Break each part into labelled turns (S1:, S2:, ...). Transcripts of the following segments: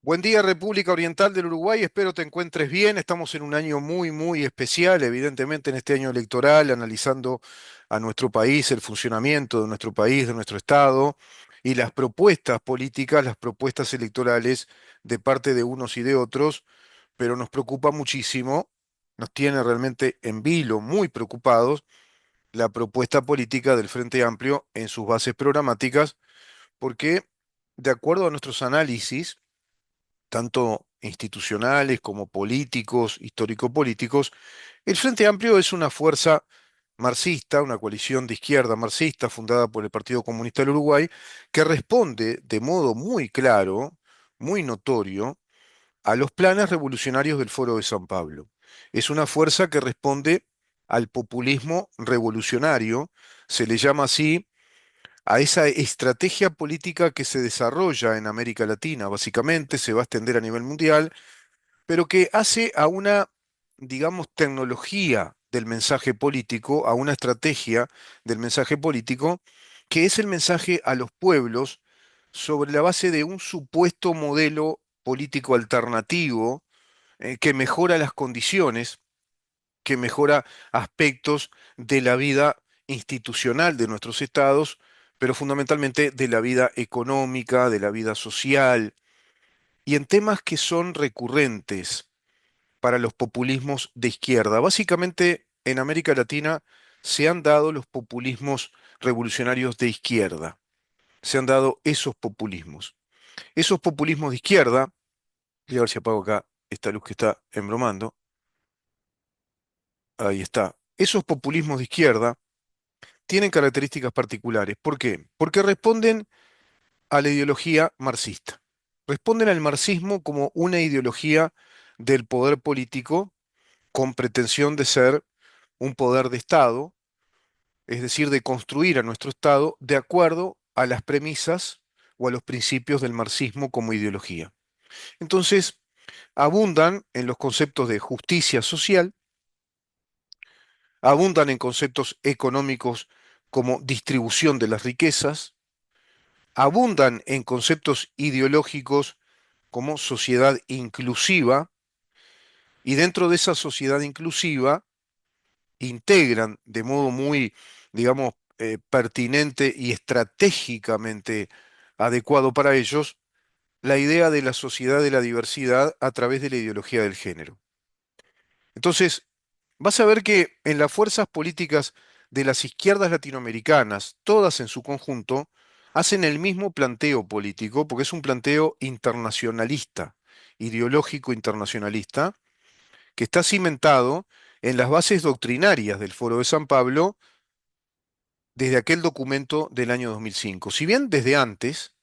S1: Buen día, República Oriental del Uruguay. Espero te encuentres bien. Estamos en un año muy, muy especial, evidentemente en este año electoral, analizando a nuestro país, el funcionamiento de nuestro país, de nuestro Estado y las propuestas políticas, las propuestas electorales de parte de unos y de otros, pero nos preocupa muchísimo, nos tiene realmente en vilo, muy preocupados, la propuesta política del Frente Amplio en sus bases programáticas, porque de acuerdo a nuestros análisis, tanto institucionales como políticos, histórico-políticos, el Frente Amplio es una fuerza marxista, una coalición de izquierda marxista fundada por el Partido Comunista del Uruguay, que responde de modo muy claro, muy notorio, a los planes revolucionarios del Foro de San Pablo. Es una fuerza que responde al populismo revolucionario, se le llama así a esa estrategia política que se desarrolla en América Latina, básicamente, se va a extender a nivel mundial, pero que hace a una, digamos, tecnología del mensaje político, a una estrategia del mensaje político, que es el mensaje a los pueblos sobre la base de un supuesto modelo político alternativo que mejora las condiciones, que mejora aspectos de la vida institucional de nuestros estados, pero fundamentalmente de la vida económica, de la vida social, y en temas que son recurrentes para los populismos de izquierda. Básicamente, en América Latina se han dado los populismos revolucionarios de izquierda. Se han dado esos populismos. Esos populismos de izquierda, voy a ver si apago acá esta luz que está embromando. Ahí está. Esos populismos de izquierda tienen características particulares. ¿Por qué? Porque responden a la ideología marxista. Responden al marxismo como una ideología del poder político con pretensión de ser un poder de Estado, es decir, de construir a nuestro Estado de acuerdo a las premisas o a los principios del marxismo como ideología. Entonces, abundan en los conceptos de justicia social, abundan en conceptos económicos como distribución de las riquezas, abundan en conceptos ideológicos como sociedad inclusiva, y dentro de esa sociedad inclusiva integran de modo muy, digamos, pertinente y estratégicamente adecuado para ellos la idea de la sociedad de la diversidad a través de la ideología del género. Entonces, vas a ver que en las fuerzas políticas de las izquierdas latinoamericanas, todas en su conjunto, hacen el mismo planteo político, porque es un planteo internacionalista, ideológico internacionalista, que está cimentado en las bases doctrinarias del Foro de San Pablo desde aquel documento del año 2005. Si bien desde antes,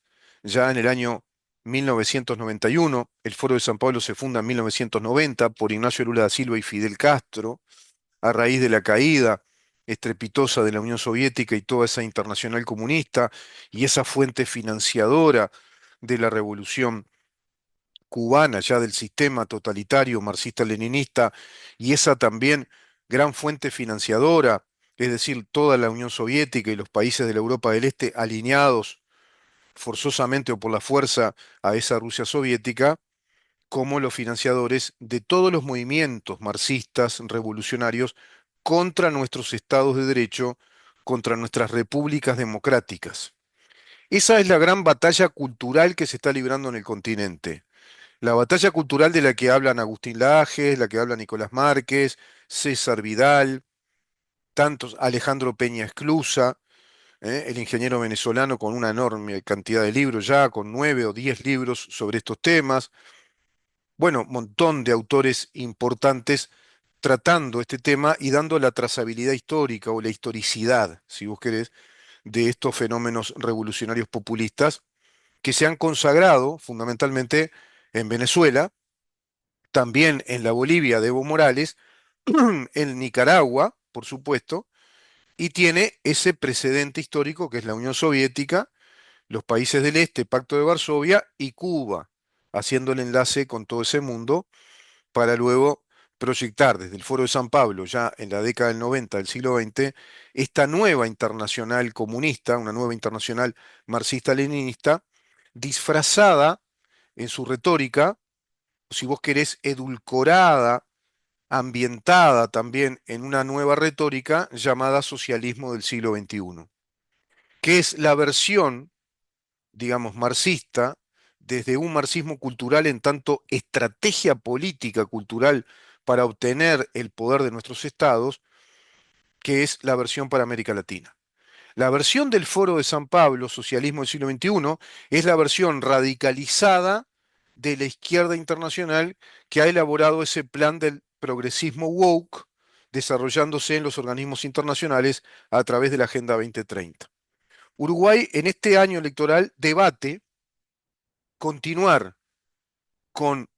S1: ya en el año 1991, el Foro de San Pablo se funda en 1990 por Ignacio Lula da Silva y Fidel Castro, a raíz de la caída estrepitosa de la Unión Soviética y toda esa internacional comunista y esa fuente financiadora de la revolución cubana, ya del sistema totalitario marxista-leninista, y esa también gran fuente financiadora, es decir, toda la Unión Soviética y los países de la Europa del Este alineados forzosamente o por la fuerza a esa Rusia soviética, como los financiadores de todos los movimientos marxistas revolucionarios contra nuestros estados de derecho, contra nuestras repúblicas democráticas. Esa es la gran batalla cultural que se está librando en el continente. La batalla cultural de la que hablan Agustín Lajes, la que habla Nicolás Márquez, César Vidal, tantos, Alejandro Peña Esclusa, el ingeniero venezolano con una enorme cantidad de libros ya, con 9 o 10 libros sobre estos temas. Bueno, montón de autores importantes tratando este tema y dando la trazabilidad histórica o la historicidad, si vos querés, de estos fenómenos revolucionarios populistas que se han consagrado fundamentalmente en Venezuela, también en la Bolivia de Evo Morales, en Nicaragua, por supuesto, y tiene ese precedente histórico que es la Unión Soviética, los países del Este, Pacto de Varsovia y Cuba, haciendo el enlace con todo ese mundo para luego proyectar desde el Foro de San Pablo, ya en la década del 90 del siglo XX, esta nueva internacional comunista, una nueva internacional marxista-leninista, disfrazada en su retórica, si vos querés, edulcorada, ambientada también en una nueva retórica llamada socialismo del siglo XXI, que es la versión, digamos, marxista, desde un marxismo cultural en tanto estrategia política cultural para obtener el poder de nuestros estados, que es la versión para América Latina. La versión del Foro de San Pablo, Socialismo del siglo XXI, es la versión radicalizada de la izquierda internacional que ha elaborado ese plan del progresismo woke, desarrollándose en los organismos internacionales a través de la Agenda 2030. Uruguay en este año electoral debate continuar con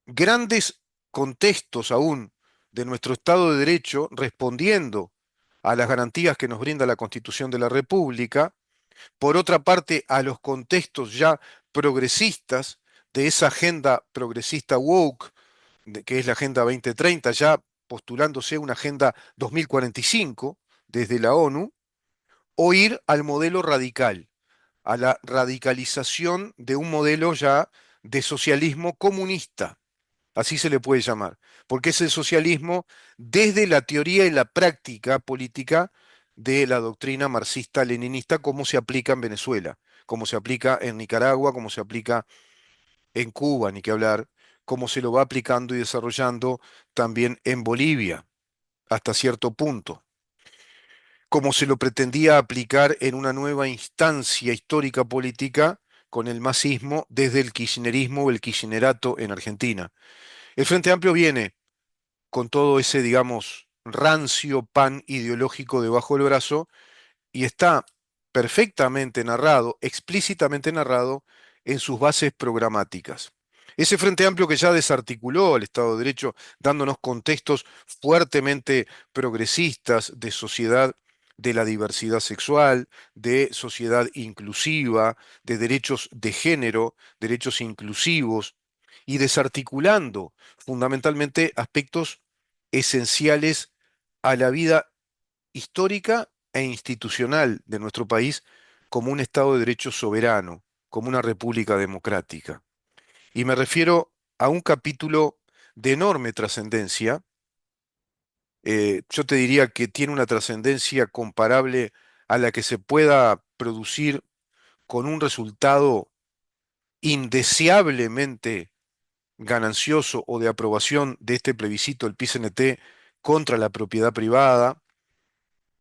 S1: grandes contextos aún de nuestro Estado de Derecho, respondiendo a las garantías que nos brinda la Constitución de la República, por otra parte, a los contextos ya progresistas de esa agenda progresista woke, que es la Agenda 2030, ya postulándose una Agenda 2045 desde la ONU, o ir al modelo radical, a la radicalización de un modelo ya de socialismo comunista, así se le puede llamar, porque es el socialismo desde la teoría y la práctica política de la doctrina marxista-leninista, como se aplica en Venezuela, como se aplica en Nicaragua, como se aplica en Cuba, ni que hablar, como se lo va aplicando y desarrollando también en Bolivia, hasta cierto punto, como se lo pretendía aplicar en una nueva instancia histórica política con el masismo desde el kirchnerismo o el kirchnerato en Argentina. El Frente Amplio viene con todo ese, digamos, rancio pan ideológico debajo del brazo y está perfectamente narrado, explícitamente narrado en sus bases programáticas. Ese Frente Amplio que ya desarticuló el Estado de Derecho, dándonos contextos fuertemente progresistas de sociedad de la diversidad sexual, de sociedad inclusiva, de derechos de género, derechos inclusivos, y desarticulando fundamentalmente aspectos esenciales a la vida histórica e institucional de nuestro país como un Estado de Derecho soberano, como una república democrática. Y me refiero a un capítulo de enorme trascendencia. Yo te diría que tiene una trascendencia comparable a la que se pueda producir con un resultado indeseablemente ganancioso o de aprobación de este plebiscito del PIS-CNT contra la propiedad privada,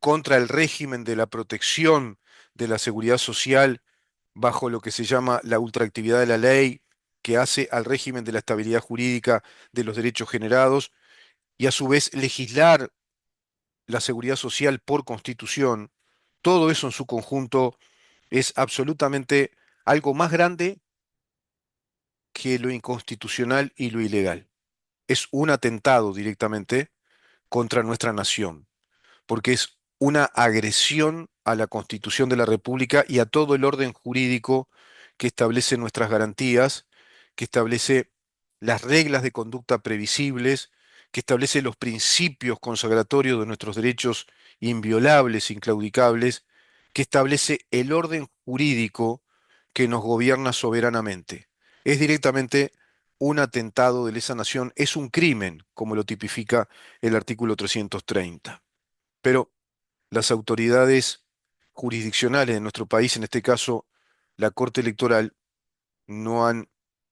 S1: contra el régimen de la protección de la seguridad social bajo lo que se llama la ultraactividad de la ley, que hace al régimen de la estabilidad jurídica de los derechos generados, y a su vez legislar la seguridad social por constitución. Todo eso en su conjunto es absolutamente algo más grande que lo inconstitucional y lo ilegal. Es un atentado directamente contra nuestra nación, porque es una agresión a la Constitución de la República y a todo el orden jurídico que establece nuestras garantías, que establece las reglas de conducta previsibles, que establece los principios consagratorios de nuestros derechos inviolables, inclaudicables, que establece el orden jurídico que nos gobierna soberanamente. Es directamente un atentado de lesa nación, es un crimen, como lo tipifica el artículo 330. Pero las autoridades jurisdiccionales de nuestro país, en este caso la Corte Electoral, no han,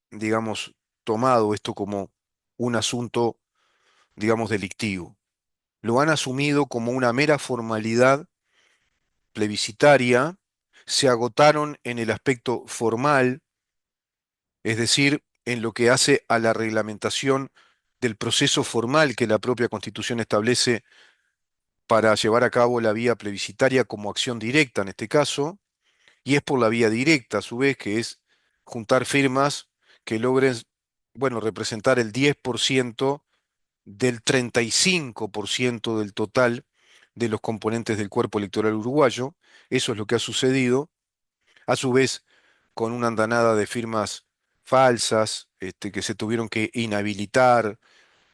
S1: digamos, tomado esto como un asunto, digamos, delictivo. Lo han asumido como una mera formalidad plebiscitaria, se agotaron en el aspecto formal, es decir, en lo que hace a la reglamentación del proceso formal que la propia Constitución establece para llevar a cabo la vía plebiscitaria como acción directa en este caso, y es por la vía directa a su vez, que es juntar firmas que logren, bueno, representar el 10% del 35% del total de los componentes del cuerpo electoral uruguayo. Eso es lo que ha sucedido, a su vez con una andanada de firmas falsas, que se tuvieron que inhabilitar,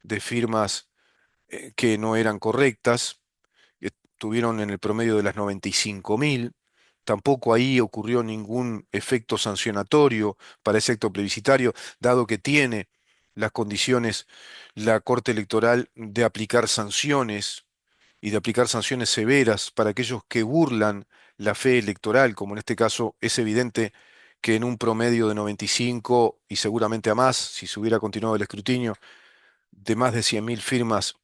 S1: de firmas que no eran correctas, estuvieron en el promedio de las 95.000. Tampoco ahí ocurrió ningún efecto sancionatorio para ese acto plebiscitario, dado que tiene las condiciones la Corte Electoral de aplicar sanciones y de aplicar sanciones severas para aquellos que burlan la fe electoral, como en este caso es evidente que en un promedio de 95 y seguramente a más, si se hubiera continuado el escrutinio, de más de 100.000 firmas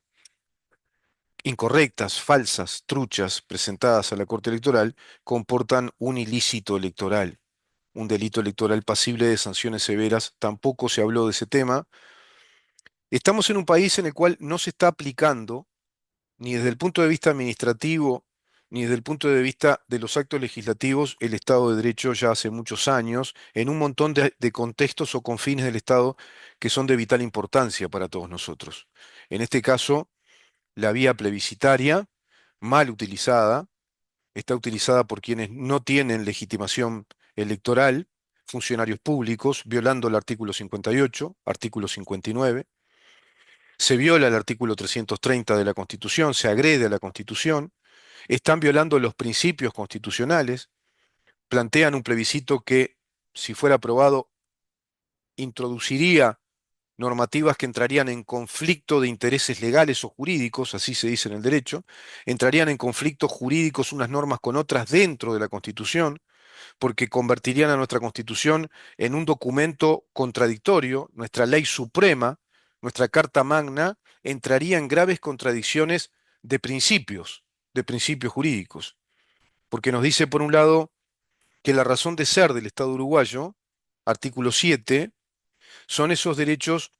S1: incorrectas, falsas, truchas presentadas a la Corte Electoral, comportan un ilícito electoral, un delito electoral pasible de sanciones severas. Tampoco se habló de ese tema. Estamos en un país en el cual no se está aplicando ni desde el punto de vista administrativo, ni desde el punto de vista de los actos legislativos, el Estado de Derecho ya hace muchos años, en un montón de contextos o confines del Estado que son de vital importancia para todos nosotros. En este caso, la vía plebiscitaria, mal utilizada, está utilizada por quienes no tienen legitimación electoral, funcionarios públicos, violando el artículo 58, artículo 59. Se viola el artículo 330 de la Constitución, se agrede a la Constitución, están violando los principios constitucionales, plantean un plebiscito que, si fuera aprobado, introduciría normativas que entrarían en conflicto de intereses legales o jurídicos, así se dice en el derecho, entrarían en conflictos jurídicos unas normas con otras dentro de la Constitución, porque convertirían a nuestra Constitución en un documento contradictorio, nuestra ley suprema, nuestra Carta Magna, entraría en graves contradicciones de principios jurídicos, porque nos dice, por un lado, que la razón de ser del Estado uruguayo, artículo 7, son esos derechos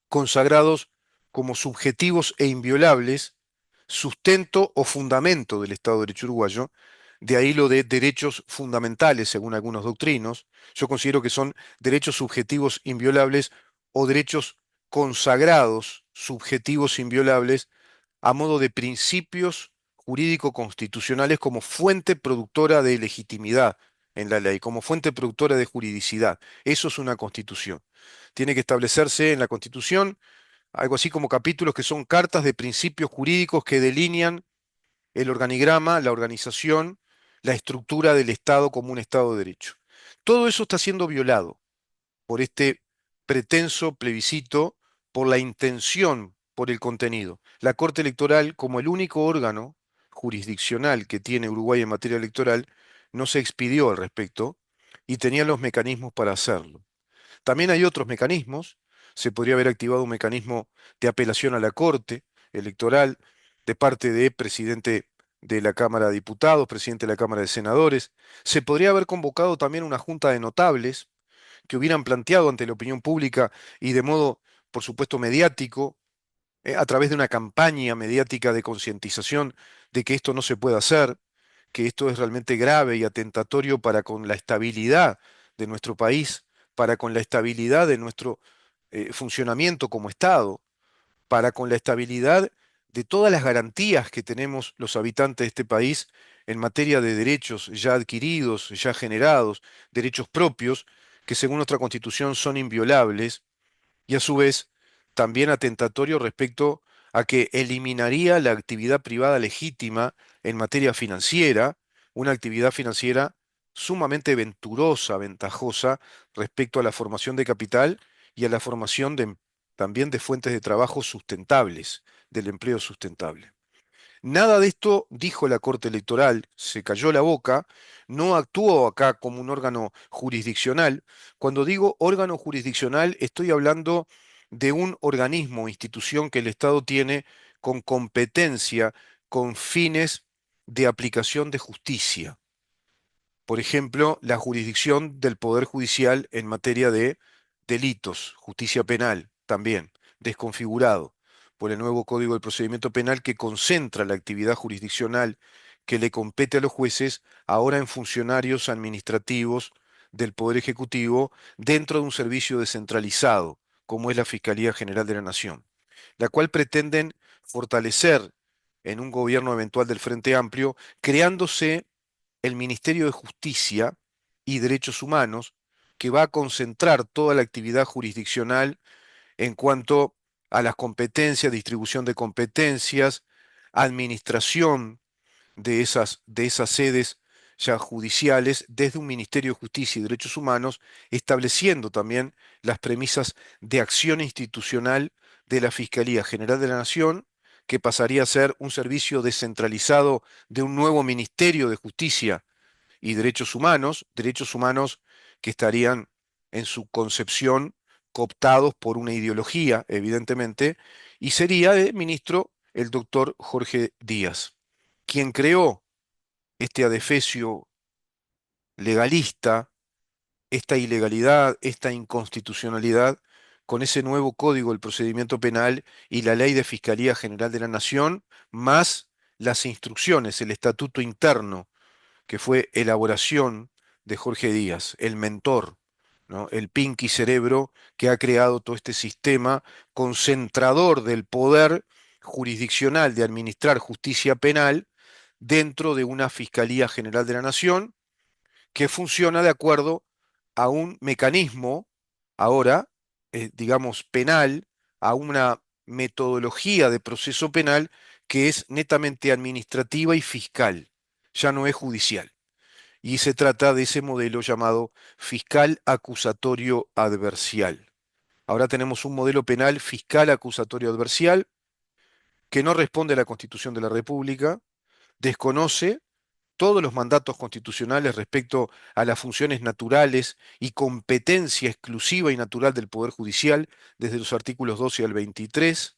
S1: consagrados como subjetivos e inviolables, sustento o fundamento del Estado de Derecho uruguayo, de ahí lo de derechos fundamentales, según algunos doctrinos. Yo considero que son derechos subjetivos inviolables o derechos consagrados, subjetivos inviolables, a modo de principios jurídico-constitucionales como fuente productora de legitimidad en la ley, como fuente productora de juridicidad. Eso es una constitución. Tiene que establecerse en la Constitución algo así como capítulos que son cartas de principios jurídicos que delinean el organigrama, la organización, la estructura del Estado como un Estado de Derecho. Todo eso está siendo violado por este pretenso plebiscito, por la intención, por el contenido. La Corte Electoral, como el único órgano jurisdiccional que tiene Uruguay en materia electoral, no se expidió al respecto y tenía los mecanismos para hacerlo. También hay otros mecanismos. Se podría haber activado un mecanismo de apelación a la Corte Electoral de parte de presidente de la Cámara de Diputados, presidente de la Cámara de Senadores. Se podría haber convocado también una junta de notables que hubieran planteado ante la opinión pública y de modo, por supuesto, mediático, a través de una campaña mediática de concientización de que esto no se puede hacer, que esto es realmente grave y atentatorio para con la estabilidad de nuestro país, para con la estabilidad de nuestro funcionamiento como Estado, para con la estabilidad de todas las garantías que tenemos los habitantes de este país en materia de derechos ya adquiridos, ya generados, derechos propios, que según nuestra Constitución son inviolables y a su vez también atentatorio respecto a que eliminaría la actividad privada legítima en materia financiera, una actividad financiera sumamente venturosa, ventajosa respecto a la formación de capital y a la formación también de fuentes de trabajo sustentables, del empleo sustentable. Nada de esto dijo la Corte Electoral, se cayó la boca, no actuó acá como un órgano jurisdiccional. Cuando digo órgano jurisdiccional, estoy hablando de un organismo o institución que el Estado tiene con competencia, con fines de aplicación de justicia. Por ejemplo, la jurisdicción del Poder Judicial en materia de delitos, justicia penal también, desconfigurado por el nuevo Código del Procedimiento Penal que concentra la actividad jurisdiccional que le compete a los jueces ahora en funcionarios administrativos del Poder Ejecutivo dentro de un servicio descentralizado, como es la Fiscalía General de la Nación, la cual pretenden fortalecer en un gobierno eventual del Frente Amplio, creándose el Ministerio de Justicia y Derechos Humanos, que va a concentrar toda la actividad jurisdiccional en cuanto a las competencias, distribución de competencias, administración de esas sedes ya judiciales desde un Ministerio de Justicia y Derechos Humanos, estableciendo también las premisas de acción institucional de la Fiscalía General de la Nación, que pasaría a ser un servicio descentralizado de un nuevo Ministerio de Justicia y derechos humanos que estarían en su concepción cooptados por una ideología, evidentemente, y sería de ministro el doctor Jorge Díaz, quien creó este adefesio legalista, esta ilegalidad, esta inconstitucionalidad, con ese nuevo código del procedimiento penal y la ley de Fiscalía General de la Nación, más las instrucciones, el estatuto interno que fue elaboración de Jorge Díaz, el mentor, ¿no? El Pinky Cerebro que ha creado todo este sistema concentrador del poder jurisdiccional de administrar justicia penal dentro de una Fiscalía General de la Nación que funciona de acuerdo a un mecanismo, ahora, digamos, penal, a una metodología de proceso penal que es netamente administrativa y fiscal, ya no es judicial. Y se trata de ese modelo llamado fiscal acusatorio adversial. Ahora tenemos un modelo penal fiscal acusatorio adversial que no responde a la Constitución de la República, desconoce todos los mandatos constitucionales respecto a las funciones naturales y competencia exclusiva y natural del Poder Judicial, desde los artículos 12 al 23,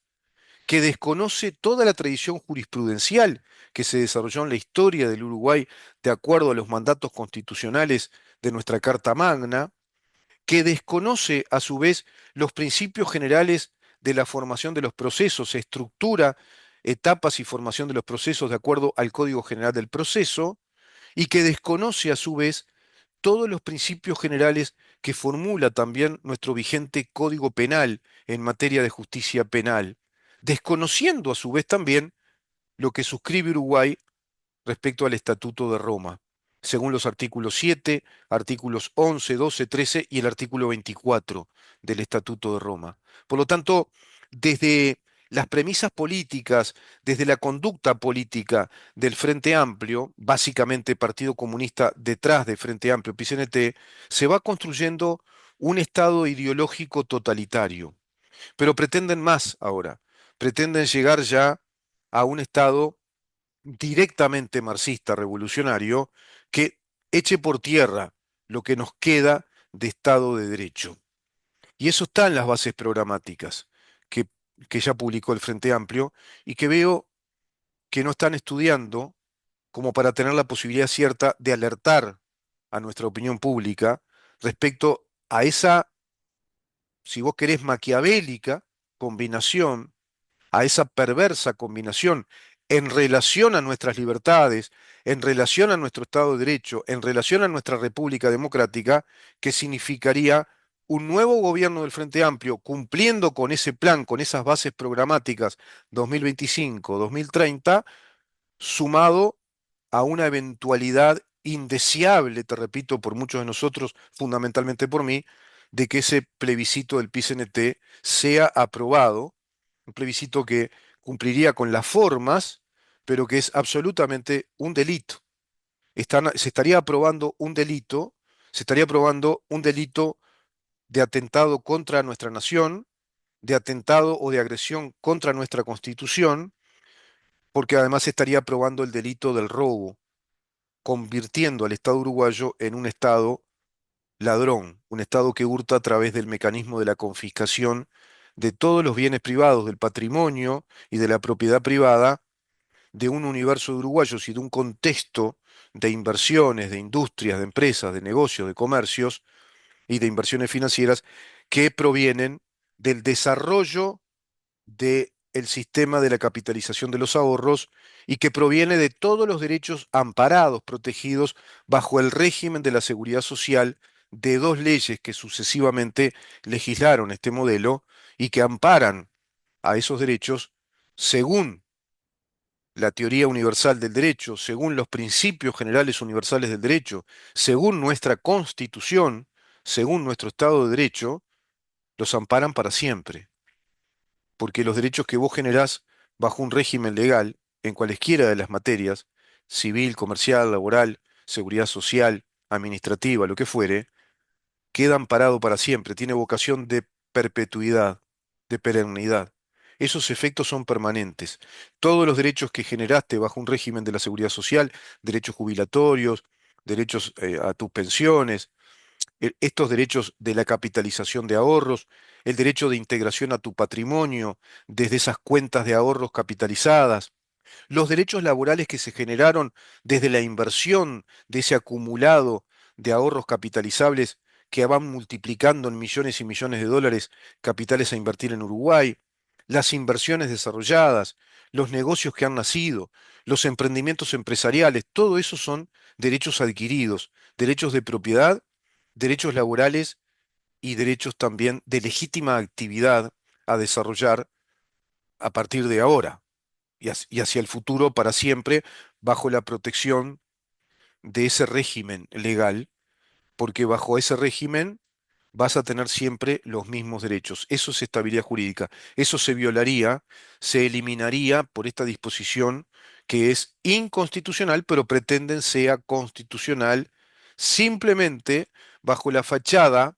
S1: que desconoce toda la tradición jurisprudencial que se desarrolló en la historia del Uruguay de acuerdo a los mandatos constitucionales de nuestra Carta Magna, que desconoce a su vez los principios generales de la formación de los procesos, estructura, etapas y formación de los procesos de acuerdo al Código General del Proceso, y que desconoce a su vez todos los principios generales que formula también nuestro vigente Código Penal en materia de justicia penal, desconociendo a su vez también lo que suscribe Uruguay respecto al Estatuto de Roma, según los artículos 7, artículos 11, 12, 13 y el artículo 24 del Estatuto de Roma. Por lo tanto, desde las premisas políticas, desde la conducta política del Frente Amplio, básicamente Partido Comunista detrás de Frente Amplio, PCNT, se va construyendo un Estado ideológico totalitario. Pero pretenden más ahora, pretenden llegar ya a un Estado directamente marxista revolucionario que eche por tierra lo que nos queda de Estado de Derecho. Y eso está en las bases programáticas que, que ya publicó el Frente Amplio y que veo que no están estudiando como para tener la posibilidad cierta de alertar a nuestra opinión pública respecto a esa, si vos querés, maquiavélica combinación, a esa perversa combinación en relación a nuestras libertades, en relación a nuestro Estado de Derecho, en relación a nuestra República Democrática, que significaría un nuevo gobierno del Frente Amplio cumpliendo con ese plan, con esas bases programáticas 2025-2030, sumado a una eventualidad indeseable, te repito, por muchos de nosotros, fundamentalmente por mí, de que ese plebiscito del PCNT sea aprobado, un plebiscito que cumpliría con las formas, pero que es absolutamente un delito. Se estaría aprobando un delito, se estaría aprobando un delito de atentado contra nuestra nación, de atentado o de agresión contra nuestra Constitución, porque además se estaría aprobando el delito del robo, convirtiendo al Estado uruguayo en un Estado ladrón, un Estado que hurta a través del mecanismo de la confiscación de todos los bienes privados, del patrimonio y de la propiedad privada de un universo de uruguayos y de un contexto de inversiones, de industrias, de empresas, de negocios, de comercios y de inversiones financieras que provienen del desarrollo del sistema de la capitalización de los ahorros y que proviene de todos los derechos amparados, protegidos bajo el régimen de la seguridad social de dos leyes que sucesivamente legislaron este modelo y que amparan a esos derechos según la teoría universal del derecho, según los principios generales universales del derecho, según nuestra Constitución, según nuestro Estado de Derecho, los amparan para siempre, porque los derechos que vos generás bajo un régimen legal, en cualesquiera de las materias, civil, comercial, laboral, seguridad social, administrativa, lo que fuere, queda amparado para siempre, tiene vocación de perpetuidad, de perennidad. Esos efectos son permanentes. Todos los derechos que generaste bajo un régimen de la seguridad social, derechos jubilatorios, derechos a tus pensiones, estos derechos de la capitalización de ahorros, el derecho de integración a tu patrimonio desde esas cuentas de ahorros capitalizadas, los derechos laborales que se generaron desde la inversión de ese acumulado de ahorros capitalizables que van multiplicando en millones y millones de dólares capitales a invertir en Uruguay, las inversiones desarrolladas, los negocios que han nacido, los emprendimientos empresariales, todo eso son derechos adquiridos, derechos de propiedad, derechos laborales y derechos también de legítima actividad a desarrollar a partir de ahora y hacia el futuro para siempre bajo la protección de ese régimen legal, porque bajo ese régimen vas a tener siempre los mismos derechos. Eso es estabilidad jurídica. Eso se violaría, se eliminaría por esta disposición que es inconstitucional, pero pretenden sea constitucional simplemente bajo la fachada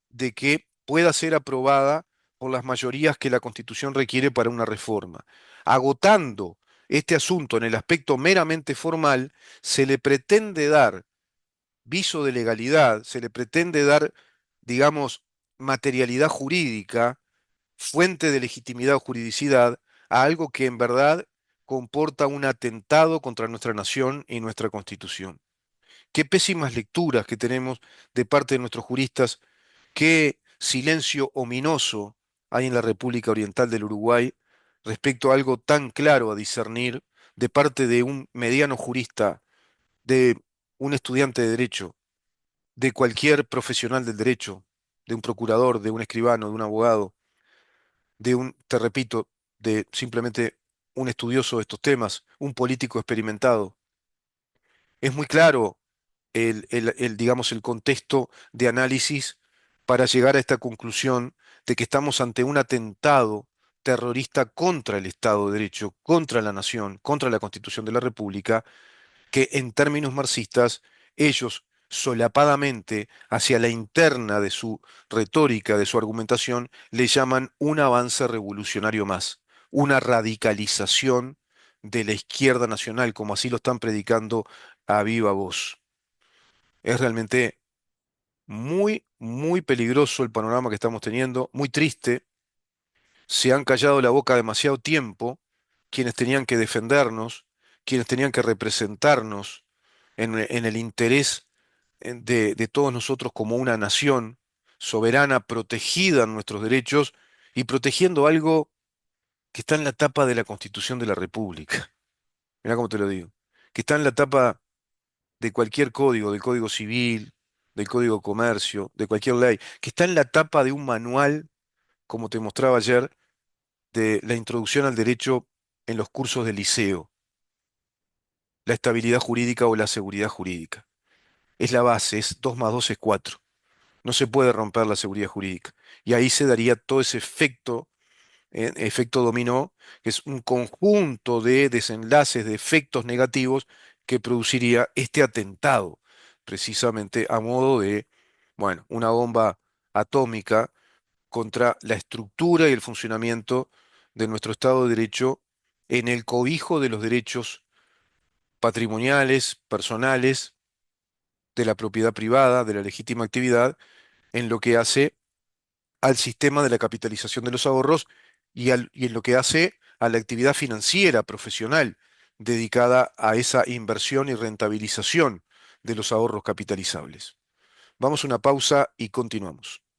S1: de que pueda ser aprobada por las mayorías que la Constitución requiere para una reforma. Agotando este asunto en el aspecto meramente formal, se le pretende dar viso de legalidad, se le pretende dar, digamos, materialidad jurídica, fuente de legitimidad o juridicidad, a algo que en verdad comporta un atentado contra nuestra nación y nuestra Constitución. Qué pésimas lecturas que tenemos de parte de nuestros juristas, qué silencio ominoso hay en la República Oriental del Uruguay respecto a algo tan claro a discernir de parte de un mediano jurista, de un estudiante de derecho, de cualquier profesional del derecho, de un procurador, de un escribano, de un abogado, de un, te repito, de simplemente un estudioso de estos temas, un político experimentado. Es muy claro digamos, el contexto de análisis para llegar a esta conclusión de que estamos ante un atentado terrorista contra el Estado de Derecho, contra la nación, contra la Constitución de la República, que en términos marxistas ellos solapadamente hacia la interna de su retórica, de su argumentación, le llaman un avance revolucionario más, una radicalización de la izquierda nacional, como así lo están predicando a viva voz. Es realmente muy, muy peligroso el panorama que estamos teniendo, muy triste. Se han callado la boca demasiado tiempo quienes tenían que defendernos, quienes tenían que representarnos en el interés de todos nosotros como una nación soberana, protegida en nuestros derechos y protegiendo algo que está en la tapa de la Constitución de la República. Mirá cómo te lo digo. Que está en la tapa de cualquier código, del Código Civil, del Código de Comercio, de cualquier ley, que está en la tapa de un manual, como te mostraba ayer, de la introducción al derecho en los cursos del liceo, la estabilidad jurídica o la seguridad jurídica. Es la base, es 2 más 2 es 4. No se puede romper la seguridad jurídica. Y ahí se daría todo ese efecto, efecto dominó, que es un conjunto de desenlaces, de efectos negativos que produciría este atentado, precisamente a modo de, bueno, una bomba atómica contra la estructura y el funcionamiento de nuestro Estado de Derecho en el cobijo de los derechos patrimoniales, personales, de la propiedad privada, de la legítima actividad, en lo que hace al sistema de la capitalización de los ahorros y en lo que hace a la actividad financiera profesional dedicada a esa inversión y rentabilización de los ahorros capitalizables. Vamos a una pausa y continuamos.